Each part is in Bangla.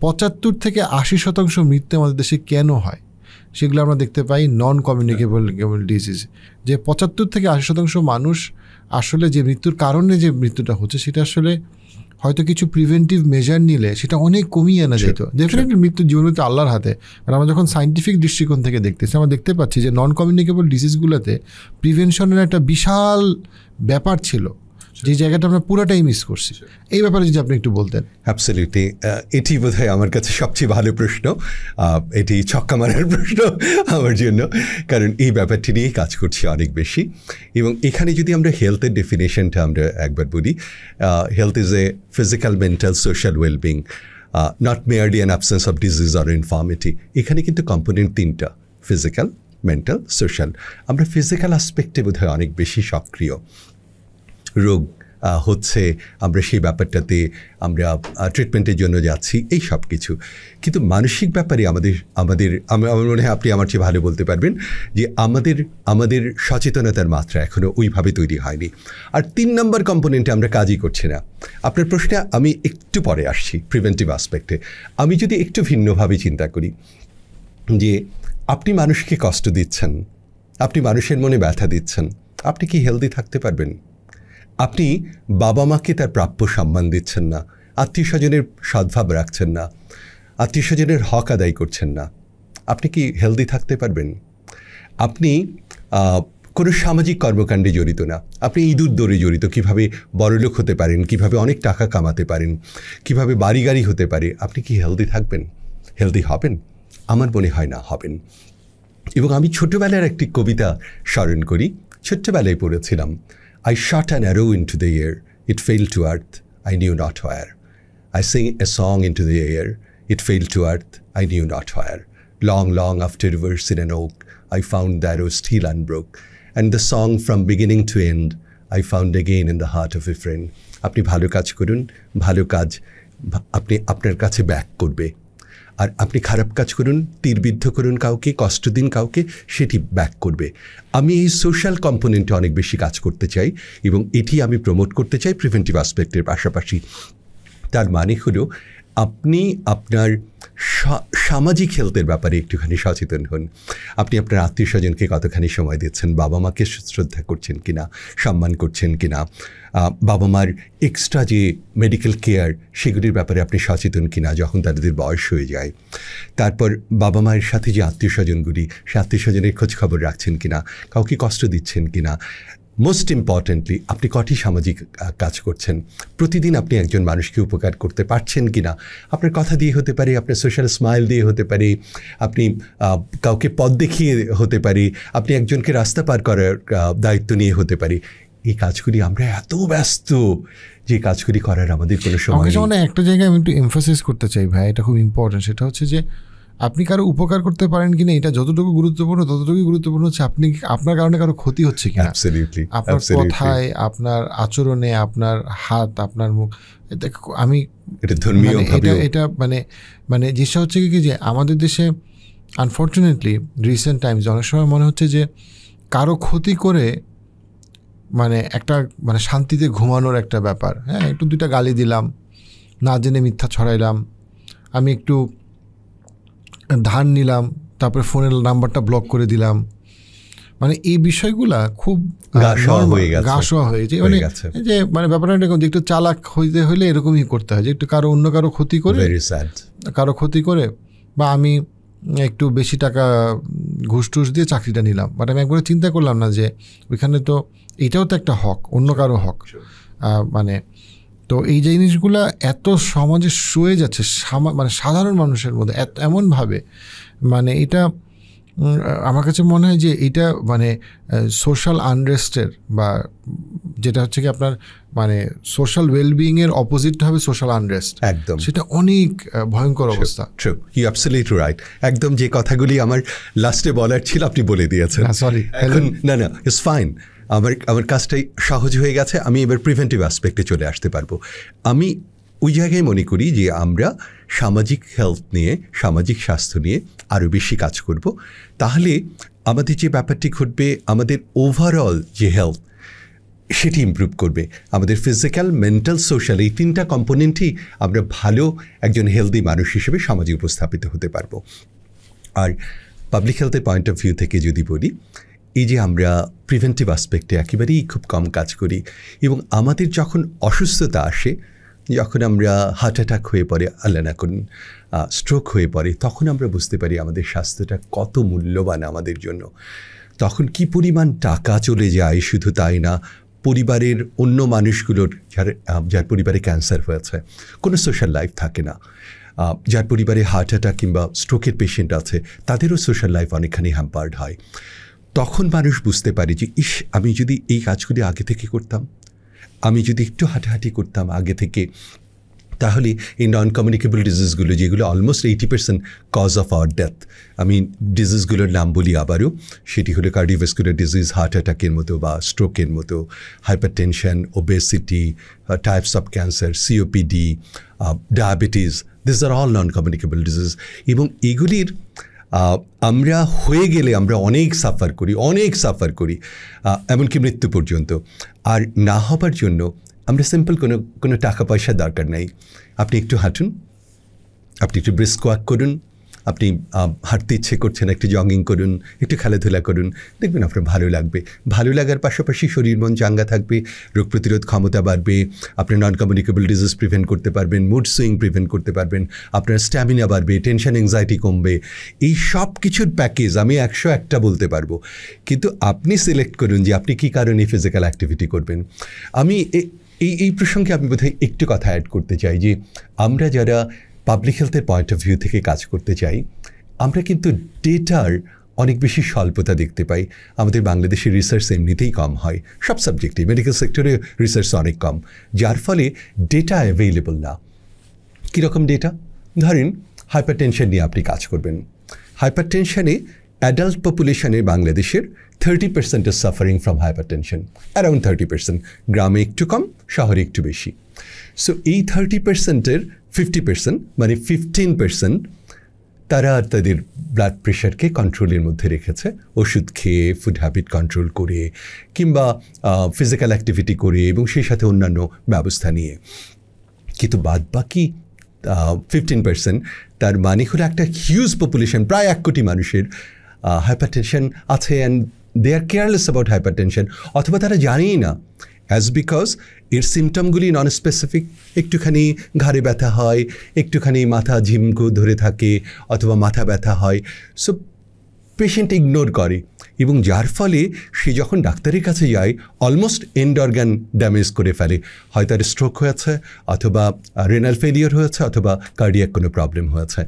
75 থেকে 80% মৃত্যু আমাদের দেশে কেন হয় সেগুলো আমরা দেখতে পাই নন কমিউনিকেবল ডিজিজ। যে 75 থেকে 80% মানুষ আসলে যে মৃত্যুর কারণে যে মৃত্যুটা হচ্ছে সেটা আসলে হয়তো কিছু প্রিভেন্টিভ মেজার নিলে সেটা অনেক কমিয়ে আনা যেত। ডেফিনেটলি মৃত্যু জীবনমৃত্যু আল্লাহর হাতে, আর আমরা যখন সায়েন্টিফিক দৃষ্টিকোণ থেকে দেখতেছি আমরা দেখতে পাচ্ছি যে নন কমিউনিকেবল ডিজিজগুলোতে প্রিভেনশনের একটা বিশাল ব্যাপার ছিল, যে জায়গাটা আমরা পুরোটাই মিস করছি। এই ব্যাপারে যদি আপনি একটু বলতেন। অ্যাবসলিউটলি, এটি বোধহয় আমার কাছে সবচেয়ে ভালো প্রশ্ন, এটি ছক্কা মারার প্রশ্ন আমার জন্য, কারণ এই ব্যাপারটি নিয়েই কাজ করছি অনেক বেশি। এবং এখানে যদি আমরা হেলথের ডেফিনেশনটা আমরা একবার বলি, health is a physical, mental, social wellbeing, not merely an absence of disease or ইনফার্মিটি। এখানে কিন্তু কম্পোনেন্ট তিনটা, ফিজিক্যাল, মেন্টাল, সোশ্যাল। আমরা ফিজিক্যাল অ্যাসপেক্টে বোধহয় অনেক বেশি সক্রিয়। রোগ হচ্ছে, আমরা সেই ব্যাপারটাতে আমরা ট্রিটমেন্টের জন্য যাচ্ছি, এই সব কিছু। কিন্তু মানসিক ব্যাপারে আমার মনে হয় আপনি আমার চেয়ে ভালো বলতে পারবেন যে আমাদের সচেতনতার মাত্রা এখনও ওইভাবে তৈরি হয়নি। আর 3 নম্বর কম্পোনেন্টে আমরা কাজই করছি না। আপনার প্রশ্নে আমি একটু পরে আসছি, প্রিভেন্টিভ অ্যাসপেক্টে। আমি যদি একটু ভিন্নভাবে চিন্তা করি যে আপনি মানুষকে কষ্ট দিচ্ছেন, আপনি মানুষের মনে ব্যথা দিচ্ছেন, আপনি কি হেলদি থাকতে পারবেন? আপনি বাবা মাকে তার প্রাপ্য সম্মান দিচ্ছেন না, আত্মীয় স্বজনের সদ্ভাব রাখছেন না, আত্মীয় স্বজনের হক আদায় করছেন না, আপনি কি হেলদি থাকতে পারবেন? আপনি কোনো সামাজিক কর্মকাণ্ডে জড়িত না, আপনি ইঁদুর দৌড়ে জড়িত, কীভাবে বড়লোক হতে পারেন, কীভাবে অনেক টাকা কামাতে পারেন, কীভাবে বাড়ি গাড়ি হতে পারে, আপনি কি হেলদি থাকবেন? হেলদি হবেন? আমার মনে হয় না হবেন। এবং আমি ছোটোবেলার একটি কবিতা স্মরণ করি, ছোট্টবেলায় পড়েছিলাম, I shot an arrow into the air, it fell to earth, I knew not where. I sang a song into the air, it fell to earth, I knew not where. Long, long after rivers in an oak, I found the arrow still unbroke. And the song from beginning to end, I found again in the heart of a friend. আপনি ভালো কাজ করুন, ভালো কাজ আপনি আপনার কাছে ব্যাক করবে। আর আপনি খারাপ কাজ করুন, তীরবিদ্ধ করুন কাউকে, কষ্ট দিন কাউকে, সেটি ব্যাক করবে। আমি এই সোশ্যাল কম্পোনেন্টে অনেক বেশি কাজ করতে চাই এবং এটি আমি প্রমোট করতে চাই প্রিভেন্টিভ অ্যাসপেক্টের পাশাপাশি। তার মানে হলো আপনি আপনার সামাজিক হেলথের ব্যাপারে একটুখানি সচেতন হন। আপনি আপনার আত্মীয় স্বজনকে কতখানি সময় দিচ্ছেন, বাবা মাকে শ্রদ্ধা করছেন কিনা, সম্মান করছেন কিনা, বাবা মার এক্সট্রা যে মেডিকেল কেয়ার সেগুলির ব্যাপারে আপনি সচেতন কিনা যখন তাদের বয়স হয়ে যায়। তারপর বাবা মায়ের সাথে যে আত্মীয় স্বজনগুলি, সে আত্মীয় স্বজনের খোঁজ খবর রাখছেন কিনা, কাউকে কষ্ট দিচ্ছেন কিনা। মোস্ট ইম্পর্টেন্টলি আপনি কটি সামাজিক কাজ করছেন, প্রতিদিন আপনি একজন মানুষকে উপকার করতে পারছেন কিনা। আপনার কথা দিয়ে হতে পারে, আপনার সোশ্যাল স্মাইল দিয়ে হতে পারে, আপনি কাউকে পথ দেখিয়ে হতে পারে, আপনি একজনকে রাস্তা পার করার দায়িত্ব নিয়ে হতে পারে। এই কাজগুলি আমরা এত ব্যস্ত যে কাজগুলি করার আমাদের কোনো সময় নেই। একটা জায়গায় আমি একটু এমফাসাইজ করতে চাই ভাই, এটা খুব ইম্পর্টেন্ট। সেটা হচ্ছে যে আপনি কারো উপকার করতে পারেন কিনা এটা যতটুকু গুরুত্বপূর্ণ, ততটুকুই গুরুত্বপূর্ণ হচ্ছে আপনি আপনার কারণে কারো ক্ষতি হচ্ছে কিনা। আপনার কথায়, আপনার আচরণে, আপনার হাত, আপনার মুখ, আমি এটা মানে জিনিসটা হচ্ছে কি যে আমাদের দেশে আনফর্চুনেটলি রিসেন্ট টাইমস অনেক সময় মনে হচ্ছে যে কারো ক্ষতি করে একটা শান্তিতে ঘুমানোর একটা ব্যাপার। হ্যাঁ, একটু 2টা গালি দিলাম, না জেনে মিথ্যা ছড়াইলাম, আমি একটু ধার নিলাম, তারপরে ফোনের নাম্বারটা ব্লক করে দিলাম, এই বিষয়গুলা খুব গা শোয়া হয়েছে। যে ব্যাপারটা একটু চালাক হইতে হলে এরকমই করতে হয়, যে একটু অন্য কারো ক্ষতি করে, বা আমি একটু বেশি টাকা ঘুষ টুস দিয়ে চাকরিটা নিলাম, বাট আমি একবারে চিন্তা করলাম না যে ওইখানে তো এটাও তো একটা হক, অন্য কারো হক। তো এই জিনিসগুলা এত সমাজে শুয়ে যাচ্ছে, সাধারণ মানুষের মধ্যে এমনভাবে, এটা আমার কাছে মনে হয় যে এটা সোশ্যাল আনরেস্টের, বা যেটা হচ্ছে কি আপনার সোশ্যাল ওয়েলবিংয়ের অপোজিটটা হবে সোশ্যাল আনরেস্ট। একদম, সেটা অনেক ভয়ঙ্কর অবস্থা। True, you absolutely right. একদম যে কথাগুলি আমার লাস্টে বলার ছিল আপনি বলে দিয়েছেন। সরি, না, ইটস ফাইন। আমার কাজটাই সহজ হয়ে গেছে। আমি এবার প্রিভেন্টিভ অ্যাসপেক্টে চলে আসতে পারবো। আমি ওই জায়গায় মনে করি যে আমরা সামাজিক হেলথ নিয়ে, সামাজিক স্বাস্থ্য নিয়ে আরও বেশি কাজ করব। তাহলে আমাদের যে ব্যাপারটি ঘটবে, আমাদের ওভারঅল যে হেলথ, সেটি ইমপ্রুভ করবে। আমাদের ফিজিক্যাল, মেন্টাল, সোশ্যাল এই 3টা কম্পোনেন্টই আমরা ভালো একজন হেলদি মানুষ হিসেবে সমাজে উপস্থাপিত হতে পারবো। আর পাবলিক হেলথের পয়েন্ট অফ ভিউ থেকে যদি বলি, এই যে আমরা প্রিভেন্টিভ আসপেক্টে একেবারেই খুব কম কাজ করি, এবং আমাদের যখন অসুস্থতা আসে, যখন আমরা হার্ট অ্যাটাক হয়ে পড়ে, আল্লাহ না করুন স্ট্রোক হয়ে পড়ে, তখন আমরা বুঝতে পারি আমাদের স্বাস্থ্যটা কত মূল্যবান আমাদের জন্য। তখন কি পরিমাণ টাকা চলে যায়, শুধু তাই না, পরিবারের অন্য মানুষগুলোর যার পরিবারে ক্যান্সার হয়েছে কোনো সোশ্যাল লাইফ থাকে না, যার পরিবারে হার্ট অ্যাটাক কিংবা স্ট্রোকের পেশেন্ট আছে তাদেরও সোশ্যাল লাইফ অনেকখানি হ্যাম্পার্ড হয়। তখন মানুষ বুঝতে পারে যে ইস, আমি যদি এই কাজগুলি আগে থেকে করতাম, আমি যদি একটু হাঁটাহাঁটি করতাম আগে থেকে, তাহলে এই নন কমিউনিকেবল ডিজিজগুলো, যেগুলো almost 80% cause of our death, আমি ডিজিজগুলোর নাম বলি আবারও, সেটি হলো কার্ডিওভাস্কুলার ডিজিজ, হার্ট অ্যাটাকের মতো বা স্ট্রোকের মতো, hypertension, obesity, types of cancer, COPD, diabetes, this are all non communicable disease. এবং এগুলির আমরা হয়ে গেলে আমরা অনেক সাফার করি, এমনকি মৃত্যু পর্যন্ত। আর না হবার জন্য আমরা সিম্পল কোনো টাকা পয়সা দরকার নাই। আপনি একটু হাঁটুন, আপনি একটু ব্রিস্ক ওয়াক করুন, আপনি হাঁটতে ইচ্ছে করছেন, একটু জগিং করুন, একটু খেলাধুলা করুন, দেখবেন আপনার ভালো লাগবে। ভালো লাগার পাশাপাশি শরীর মন চাঙ্গা থাকবে, রোগ প্রতিরোধ ক্ষমতা বাড়বে, আপনি নন কমিউনিকেবল ডিজিজ প্রিভেন্ট করতে পারবেন, মুড সুইং প্রিভেন্ট করতে পারবেন, আপনার স্ট্যামিনা বাড়বে, টেনশন অ্যাংজাইটি কমবে। এই সব কিছুর প্যাকেজ আমি 101টা বলতে পারবো, কিন্তু আপনি সিলেক্ট করুন যে আপনি কী কারণে ফিজিক্যাল অ্যাক্টিভিটি করবেন। আমি এই প্রসঙ্গে আমি বোধহয় একটু কথা অ্যাড করতে চাই যে আমরা যারা পাবলিক হেলথের পয়েন্ট অফ ভিউ থেকে কাজ করতে চাই, আমরা কিন্তু ডেটার অনেক বেশি স্বল্পতা দেখতে পাই। আমাদের বাংলাদেশের রিসার্চ এমনিতেই কম হয়, সব সাবজেক্টে, মেডিকেল সেক্টরে রিসার্চ অনেক কম, যার ফলে ডেটা অ্যাভেইলেবল না। কীরকম ডেটা? ধরেন হাইপারটেনশন নিয়ে আপনি কাজ করবেন। হাইপারটেনশনে অ্যাডাল্ট পপুলেশনে বাংলাদেশের 30% is suffering from hypertension, around 30%, গ্রামে একটু কম, শহরে একটু বেশি। সো এই 30%-এর 50% মানে 15% তারা তাদের ব্লাড প্রেশারকে কন্ট্রোলের মধ্যে রেখেছে, ওষুধ খেয়ে, ফুড হ্যাবিট কন্ট্রোল করে, কিংবা ফিজিক্যাল অ্যাক্টিভিটি করে, এবং সেই সাথে অন্যান্য ব্যবস্থা নিয়ে। কিন্তু বাদ বাকি 15%, তার মানে হলো একটা হিউজ পপুলেশন, প্রায় 1 কোটি মানুষের হাইপারটেনশন আছে, and they are careless about hypertension, অথবা তারা জানেই না, অ্যাজ বিকজ এর সিমটমগুলি নন স্পেসিফিক। একটুখানি ঘাড়ে ব্যথা হয়, একটুখানি মাথা ঝিমকো ধরে থাকে, অথবা মাথা ব্যথা হয়। সো পেশেন্ট ইগনোর করে, এবং যার ফলে সে যখন ডাক্তারের কাছে যায় অলমোস্ট এন্ড অর্গান ড্যামেজ করে ফেলে। হয় তার স্ট্রোক হয়েছে, অথবা রেনাল ফেলিওর হয়েছে, অথবা কার্ডিয়াক কোনো প্রবলেম হয়েছে।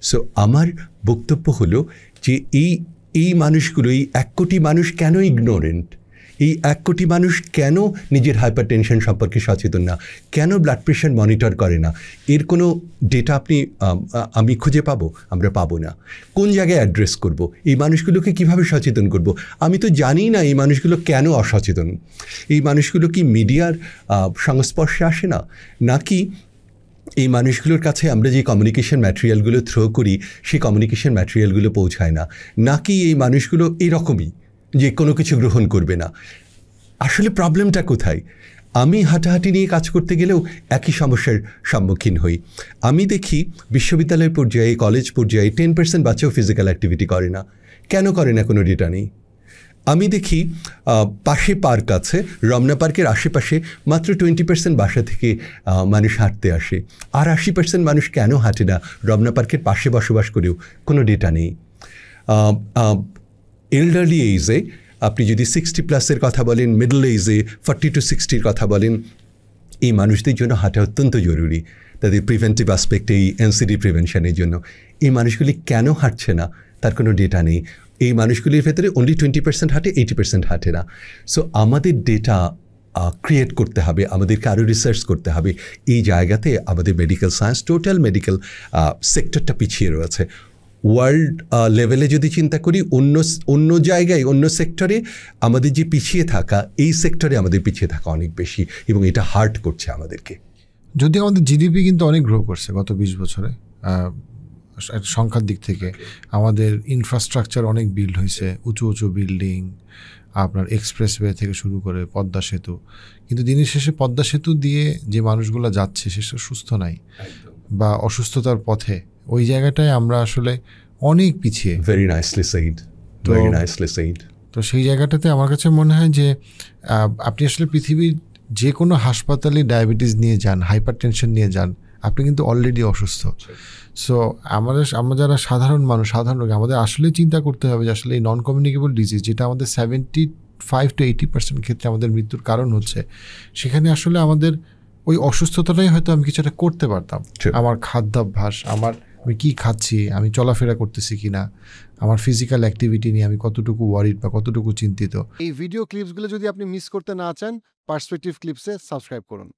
সো আমার বক্তব্য হলো যে এই মানুষগুলো, এই 1 কোটি মানুষ কেন ইগনোরেন্ট? এই 1 কোটি মানুষ কেন নিজের হাইপারটেনশন সম্পর্কে সচেতন না? কেন ব্লাড প্রেশার মনিটর করে না? এর কোনো ডেটা আমি খুঁজে পাবো? আমরা পাবো না। কোন জায়গায় অ্যাড্রেস করব? এই মানুষগুলোকে কিভাবে সচেতন করব? আমি তো জানি না এই মানুষগুলো কেন অসচেতন। এই মানুষগুলো কি মিডিয়ার সংস্পর্শে আসে না, নাকি এই মানুষগুলোর কাছে আমরা যে কমিউনিকেশন ম্যাটেরিয়ালগুলো থ্রো করি সেই কমিউনিকেশন ম্যাটেরিয়ালগুলো পৌঁছায় না, নাকি এই মানুষগুলো এরকমই যে কোনো কিছু গ্রহণ করবে না? আসলে প্রবলেমটা কোথায়? আমি হাঁটাহাঁটি নিয়ে কাজ করতে গেলেও একই সমস্যার সম্মুখীন হই। আমি দেখি বিশ্ববিদ্যালয় পর্যায়ে, কলেজ পর্যায়ে 10% বাচ্চাও ফিজিক্যাল অ্যাক্টিভিটি করে না। কেন করে না? কোনো ডেটা নেই। আমি দেখি পাশে পার্ক আছে, রমনা পার্কের আশেপাশে মাত্র 20% বাসা থেকে মানুষ হাঁটতে আসে, আর 80% মানুষ কেন হাঁটে না রমনা পার্কের পাশে বসবাস করেও? কোনো ডেটা নেই। এল্ডারলি এইজে আপনি যদি 60+ কথা বলেন, মিডল এইজে 40 to 60 কথা বলেন, এই মানুষদের জন্য হাঁটা অত্যন্ত জরুরি, তাদের প্রিভেন্টিভ অ্যাসপেক্টে, এই এনসিডি প্রিভেনশনের জন্য। এই মানুষগুলি কেন হাঁটছে না তার কোনো ডেটা নেই। এই মানুষগুলির ভেতরে অনলি 20% হাঁটে, 80% হাঁটে না। সো আমাদের ডেটা ক্রিয়েট করতে হবে, আমাদেরকে আরও রিসার্চ করতে হবে। এই জায়গাতে আমাদের মেডিকেল সায়েন্স, টোটাল মেডিকেল সেক্টরটা পিছিয়ে রয়েছে। ওয়ার্ল্ড লেভেলে যদি চিন্তা করি, অন্য জায়গায়, অন্য সেক্টরে আমাদের যে পিছিয়ে থাকা, এই সেক্টরে আমাদের পিছিয়ে থাকা অনেক বেশি, এবং এটা হার্ট করছে আমাদেরকে। যদি আমাদের জিডিপি কিন্তু অনেক গ্রো করছে গত 20 বছরে, সংখ্যার দিক থেকে আমাদের ইনফ্রাস্ট্রাকচার অনেক বিল্ড হয়েছে, উঁচু উঁচু বিল্ডিং, আপনার এক্সপ্রেসওয়ে থেকে শুরু করে পদ্মা সেতু, কিন্তু দিনের শেষে পদ্মা সেতু দিয়ে যে মানুষগুলো যাচ্ছে সে সুস্থ নাই বা অসুস্থতার পথে, ওই জায়গাটায় আমরা আসলে অনেক পিছিয়ে। Very nicely said, very nicely said. তো সেই জায়গাটাতে আমার কাছে মনে হয় যে আপনি আসলে পৃথিবীর যে কোনো হাসপাতালে ডায়াবেটিস নিয়ে যান, হাইপার টেনশন নিয়ে যান, আপনি কিন্তু অলরেডি অসুস্থ। সো আমরা যারা সাধারণ মানুষ, সাধারণ রোগী, আমাদের আসলে চিন্তা করতে হবে যে আসলে এই নন কমিউনিকেবল ডিজিজ, যেটা আমাদের 75 to 80% ক্ষেত্রে আমাদের মৃত্যুর কারণ হচ্ছে, সেখানে আসলে আমাদের ওই অসুস্থতাটাই হয়তো আমি কিছু একটা করতে পারতাম। আমার খাদ্যাভ্যাস, আমি কী খাচ্ছি, আমি চলাফেরা করতেছি কিনা, আমার ফিজিক্যাল অ্যাক্টিভিটি নিয়ে আমি কতটুকু ওয়ারিড বা কতটুকু চিন্তিত। এই ভিডিও ক্লিপসগুলো যদি আপনি মিস করতে না চান, পার্সপেক্টিভ ক্লিপসে সাবস্ক্রাইব করুন।